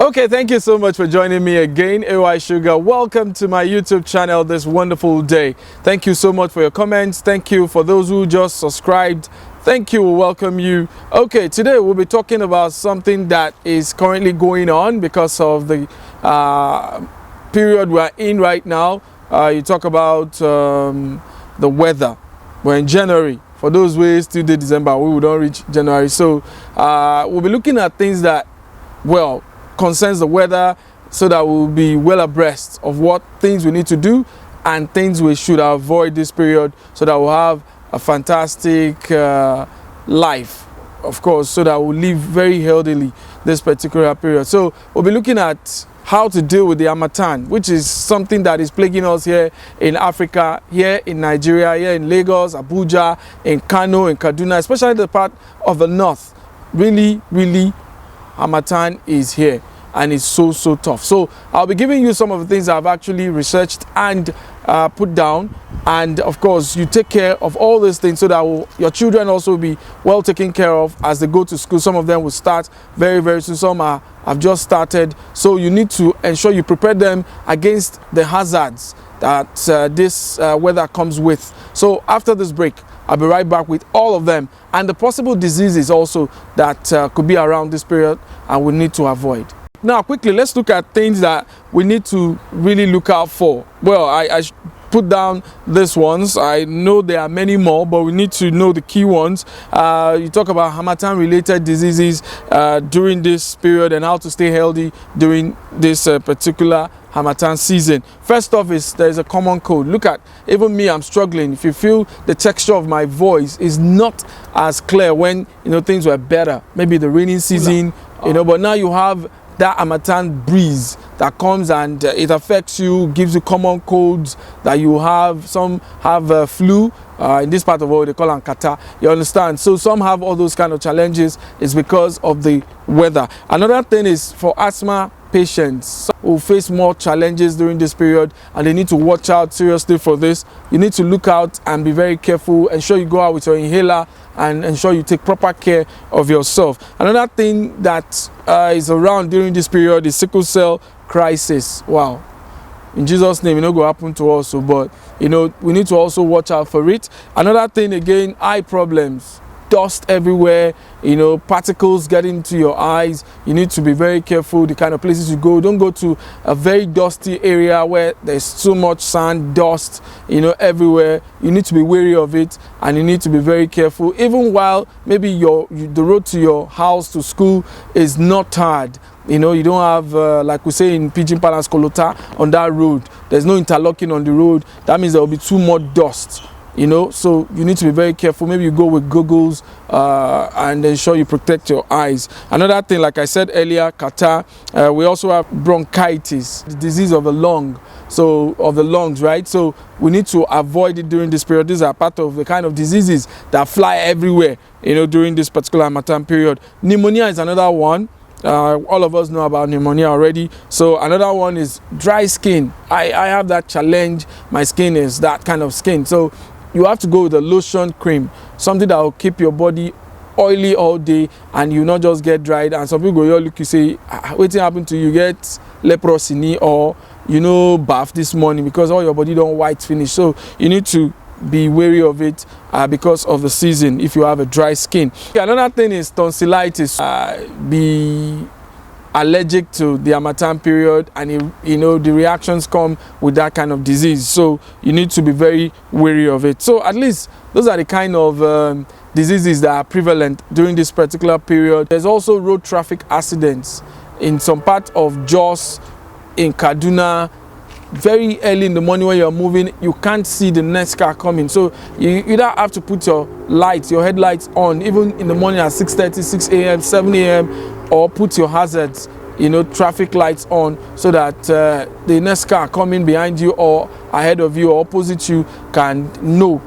Okay, thank you so much for joining me again, SUGA. Welcome to my YouTube channel this wonderful day. Thank you so much for your comments. Thank you for those who just subscribed. Thank you, welcome you. Okay, today we'll be talking about something that is currently going on because of the period we're in right now. You talk about the weather. We're in January. For those ways, still December, we will not reach January. So we'll be looking at things that, well, concerns the weather, so that we'll be well abreast of what things we need to do and things we should avoid this period, so that we'll have a fantastic life, of course, so that we'll live very healthily this particular period. So we'll be looking at how to deal with the harmattan, which is something that is plaguing us here in Africa, here in Nigeria, here in Lagos, Abuja, in Kano, in Kaduna, especially the part of the north. Really harmattan is here and it's so tough. So I'll be giving you some of the things I've actually researched and put down, and of course you take care of all these things so that your children also will be well taken care of as they go to school. Some of them will start very soon, some have just started, so you need to ensure you prepare them against the hazards that this weather comes with. So after this break, I'll be right back with all of them and the possible diseases also that could be around this period and we need to avoid. Now quickly, let's look at things that we need to really look out for. Well, I put down these ones. I know there are many more, but we need to know the key ones. You talk about harmattan related diseases during this period and how to stay healthy during this particular harmattan season. First off is there's a common cold. Look at, even me, I'm struggling. If you feel the texture of my voice is not as clear when things were better, maybe the rainy season, but now you have that harmattan breeze that comes and it affects you, gives you common colds that you have. Some have flu. In this part of the world, they call them kata. You understand? So some have all those kind of challenges. It's because of the weather. Another thing is for asthma patients who face more challenges during this period, and they need to watch out seriously for this. You need to look out and be very careful. Ensure you go out with your inhaler and ensure you take proper care of yourself. Another thing that is around during this period is sickle cell crisis. Wow. In Jesus' name, go happen to us, but we need to also watch out for it. Another thing again, eye problems, dust everywhere, particles get into your eyes. You need to be very careful the kind of places you go. Don't go to a very dusty area where there's so much sand, dust, everywhere. You need to be wary of it and you need to be very careful, even while maybe the road to your house to school is not hard. You don't have, like we say in Pidgin Palace, Kolota on that road. There's no interlocking on the road. That means there will be too much dust. So you need to be very careful. Maybe you go with goggles and ensure you protect your eyes. Another thing, like I said earlier, catarrh. We also have bronchitis, the disease of the lung. So of the lungs, right? So we need to avoid it during this period. These are part of the kind of diseases that fly everywhere, during this particular harmattan period. Pneumonia is another one. All of us know about pneumonia already. So another one is dry skin. I have that challenge. My skin is that kind of skin. So you have to go with a lotion cream, something that will keep your body oily all day and you not just get dried. And some people go, look, you say, what happened to you? Get leprosy or bath this morning because all your body don't white finish. So you need to be wary of it because of the season if you have a dry skin. Another thing is tonsillitis. Be allergic to the harmattan period, and the reactions come with that kind of disease, so you need to be very wary of it. So at least those are the kind of diseases that are prevalent during this particular period. There's also road traffic accidents in some part of Jos, in Kaduna. Very early in the morning when you're moving, you can't see the next car coming, so you either have to put your headlights on even in the morning at 6:30, 6 a.m, 7 a.m, or put your hazards, traffic lights on, so that the next car coming behind you or ahead of you or opposite you can know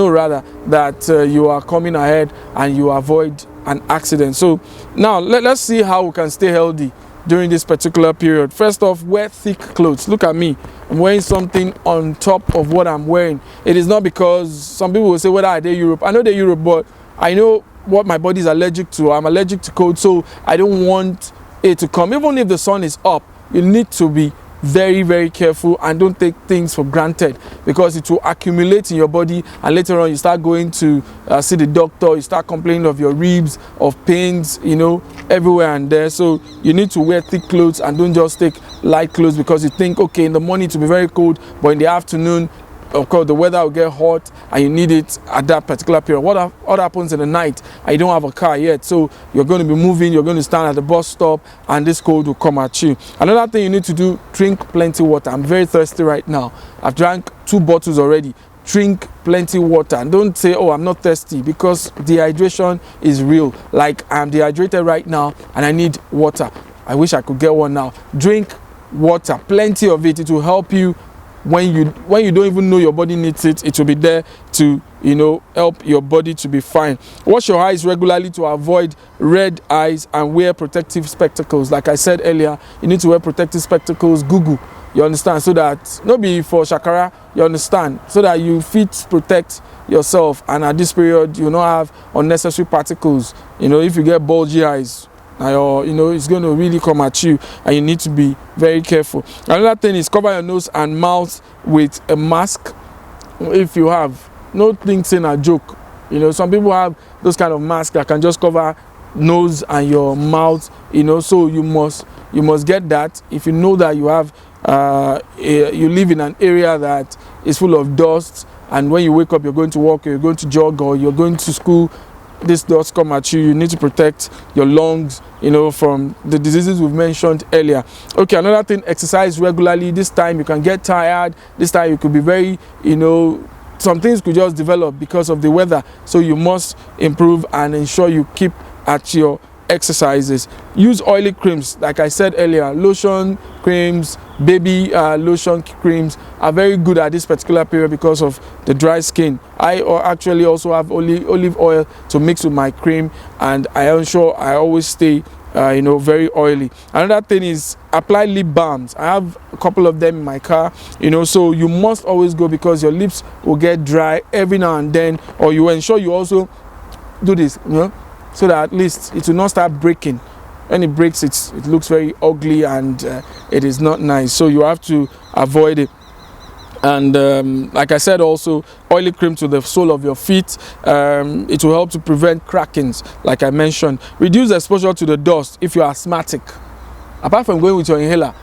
rather that you are coming ahead and you avoid an accident. So now let's see how we can stay healthy during this particular period. First off, wear thick clothes. Look at me. I'm wearing something on top of what I'm wearing. It is not because some people will say, whether I did Europe. I know they're Europe, but I know what my body is allergic to. I'm allergic to cold, so I don't want it to come. Even if the sun is up, you need to be very, very careful and don't take things for granted, because it will accumulate in your body, and later on you start going to see the doctor, you start complaining of your ribs, of pains, you know, everywhere and there. So you need to wear thick clothes and don't just take light clothes, because you think, okay, in the morning it will be very cold, but in the afternoon, of course, the weather will get hot and you need it at that particular period. What happens in the night and you don't have a car yet? So you're going to be moving, you're going to stand at the bus stop, and this cold will come at you. Another thing you need to do, drink plenty water. I'm very thirsty right now. I've drank 2 bottles already. Drink plenty water, and don't say, oh, I'm not thirsty, because dehydration is real. Like, I'm dehydrated right now and I need water. I wish I could get one now. Drink water, plenty of it. It will help you. When you don't even know your body needs it, it will be there to, you know, help your body to be fine. Wash your eyes regularly to avoid red eyes, and wear protective spectacles. Like I said earlier, you need to wear protective spectacles, Google, you understand, so that, not be for shakara, you understand, so that you fit protect yourself, and at this period you not have unnecessary particles. You know, if you get bulgy eyes, or, you know, it's going to really come at you, and you need to be very careful. Another thing is, cover your nose and mouth with a mask if you have. No thing saying a joke. You know, some people have those kind of masks that can just cover nose and your mouth, you know, so you must get that. If you know that you have you live in an area that is full of dust, and when you wake up you're going to work, or you're going to jog, or you're going to school, this dust come at you, you need to protect your lungs, you know, from the diseases we've mentioned earlier. Okay, another thing, exercise regularly. This time you can get tired, this time you could be very, you know, some things could just develop because of the weather, so you must improve and ensure you keep at your exercises. Use oily creams, like I said earlier. Lotion creams, baby lotion creams are very good at this particular period because of the dry skin. I actually also have olive oil to mix with my cream, and I ensure I always stay you know, very oily. Another thing is, apply lip balms. I have a couple of them in my car, you know, so you must always go, because your lips will get dry every now and then, or you ensure you also do this, you know, so that at least it will not start breaking. When it breaks, it looks very ugly, and it is not nice, so you have to avoid it. And like I said, also oily cream to the sole of your feet. It will help to prevent crackings, like I mentioned. Reduce exposure to the dust if you're asthmatic. Apart from going with your inhaler,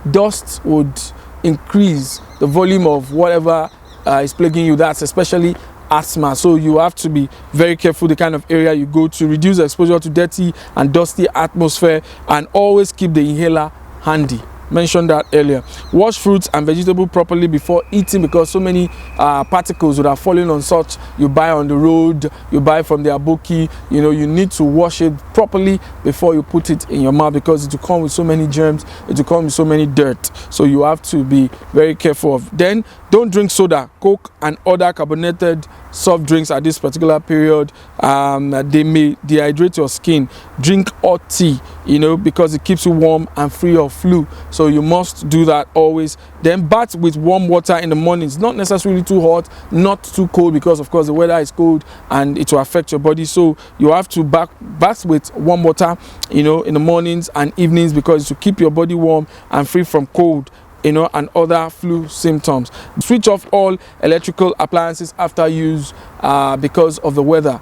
dust would increase the volume of whatever is plaguing you. That's especially asthma, so you have to be very careful the kind of area you go to. Reduce exposure to dirty and dusty atmosphere, and always keep the inhaler handy. Mentioned that earlier. Wash fruits and vegetables properly before eating, because so many particles would have fallen on such you buy on the road, you buy from the aboki. You know, you need to wash it properly before you put it in your mouth, because it will come with so many germs, it will come with so many dirt, so you have to be very careful of. Then don't drink soda, Coke and other carbonated soft drinks at this particular period. They may dehydrate your skin. Drink hot tea, you know, because it keeps you warm and free of flu, so you must do that always. Then bath with warm water in the mornings, not necessarily too hot, not too cold, because of course the weather is cold and it will affect your body, so you have to bath with warm water, you know, in the mornings and evenings, because to keep your body warm and free from cold, you know, and other flu symptoms. Switch off all electrical appliances after use, because of the weather.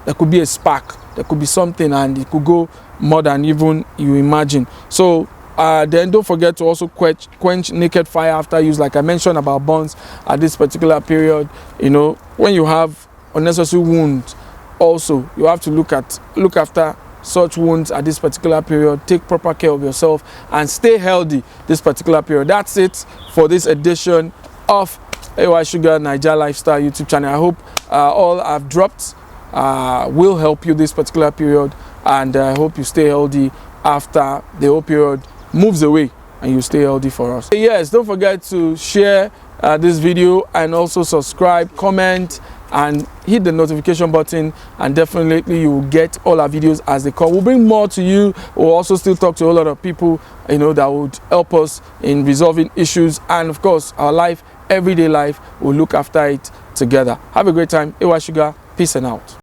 There could be a spark, there could be something, and it could go more than even you imagine. So then don't forget to also quench naked fire after use, like I mentioned about burns at this particular period. You know, when you have unnecessary wounds, also you have to look after such wounds at this particular period. Take proper care of yourself and stay healthy this particular period. That's it for this edition of AY Sugar Naija Lifestyle YouTube channel. I hope all I've dropped will help you this particular period, and I hope you stay healthy after the whole period moves away, and you stay healthy for us. Yes, don't forget to share this video, and also subscribe, comment, and hit the notification button, and definitely you will get all our videos as they come. We'll bring more to you. We'll also still talk to a lot of people, you know, that would help us in resolving issues, and of course our life, everyday life, we'll look after it together. Have a great time. AY Sugar, peace and out.